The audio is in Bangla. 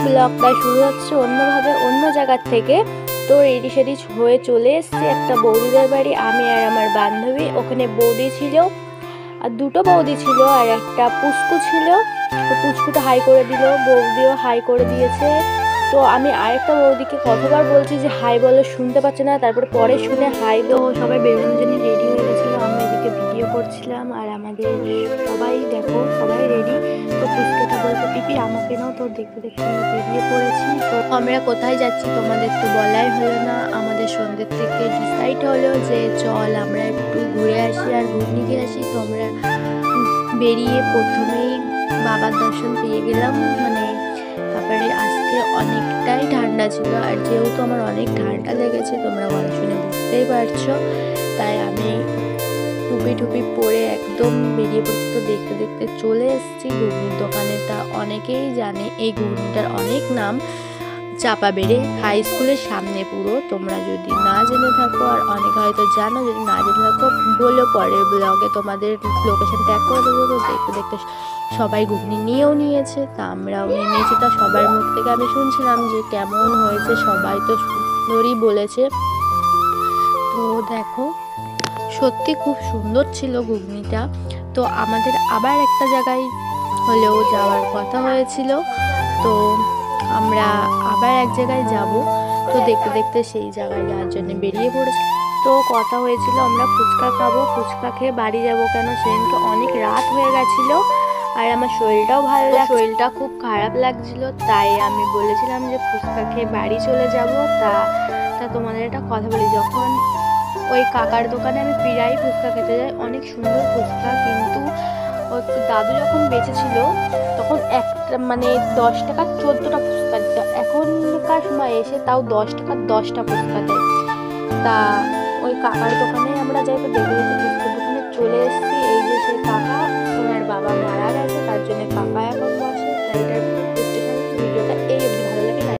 ব্লগটা শুরু হচ্ছে অন্যভাবে, অন্য জায়গার থেকে। তো রেডি সেডি হয়ে চলে এসছি একটা বৌদিদের বাড়ি, আমি আর আমার বান্ধবী। ওখানে বৌদি ছিল, আর দুটো বৌদি ছিল, আর একটা পুচকু ছিল। তো পুচকুটা হাই করে দিল, বৌদিও হাই করে দিয়েছে। তো আমি আরেকটা বৌদিকে কতবার বলছি যে হাই বলো, শুনতে পাচ্ছে না। তারপরে পরে শুনে হাই। তো সবাই বেরোনোর জন্য রেডি হয়ে গেছিলো, আমরা এদিকে ভিডিও করছিলাম। আর আমাদের সবাই দেখো, সবাই রেডি। তো পুচকুটা বলতো পিপি আমাকে নাও। তো দেখতে দেখতে আমরা বেরিয়ে পড়েছি। তো আমরা কোথায় যাচ্ছি তোমাদের তো বলাই হলো না। আমাদের সন্ধ্যের থেকে ডিসাইড হলো যে চল আমরা একটু ঘুরে আসি আর ঘুগনি খেয়ে আসি। তো আমরা বেরিয়ে প্রথমেই বাবার দর্শন পেয়ে গেলাম। মানে তারপরে আজকে অনেকটাই ঠান্ডা ছিল, আর যেহেতু আমার অনেক ঠান্ডা লেগেছে তোমরা গলা শুনে বুঝতেই পারছো, তাই আমি টুপি টুপি পরে একদম বেরিয়ে পড়ছি। তো দেখতে দেখতে চলে এসেছি ঘুগনির দোকানেটা। অনেকেই জানে এই ঘুগনিটার অনেক নাম, চাপা বেড়ে হাই স্কুলের সামনে পুরো। তোমরা যদি না জেনে থাকো, আর অনেকে হয়তো জানো, যদি না জেনে থাকো বলে পরের ব্লগে তোমাদের লোকেশন ট্যাগ করে দেবো। তো দেখতে দেখতে সবাই ঘুগনি নিয়েও নিয়েছে, তা আমরাও নিয়ে নিয়েছি। তা সবার মুখ থেকে আমি শুনছিলাম যে কেমন হয়েছে, সবাই তো সুন্দরই বলেছে। তো দেখো সত্যি খুব সুন্দর ছিল ঘুগনিটা। তো আমাদের আবার একটা জায়গায় হলেও যাওয়ার কথা হয়েছিল, তো আমরা আবার এক জায়গায় যাব। তো দেখতে দেখতে সেই জায়গায় যাওয়ার জন্য বেরিয়ে পড়েছি। তো কথা হয়েছিল আমরা ফুচকা খাবো, ফুচকা খেয়ে বাড়ি যাব। কেন সেদিনকে অনেক রাত হয়ে গেছিলো, আর আমার শরীরটাও ভালো লাগছে, শরীরটা খুব খারাপ লাগছিল। তাই আমি বলেছিলাম যে ফুচকা খেয়ে বাড়ি চলে যাব। তা তোমাদের একটা কথা বলি, যখন ওই কাকার দোকানে আমি প্রায় ফুচকা খেতে যাই, অনেক সুন্দর ফুচকা, কিন্তু দাদু যখন বেঁচে ছিল তখন একটা মানে 10 টাকার 14টা ফুচকা দিত। এখনকার সময় এসে তাও 10 টাকার 10টা ফুচকা দেয়। তা ওই কাকার দোকানে আমরা যাই। তো দেখে দেখে ফুচকার দোকানে চলে এসেছি। এই যে সেই কাকা, ওনার বাবা মারা গেছে, তার জন্য কাকা এখন বসে। তাই এটার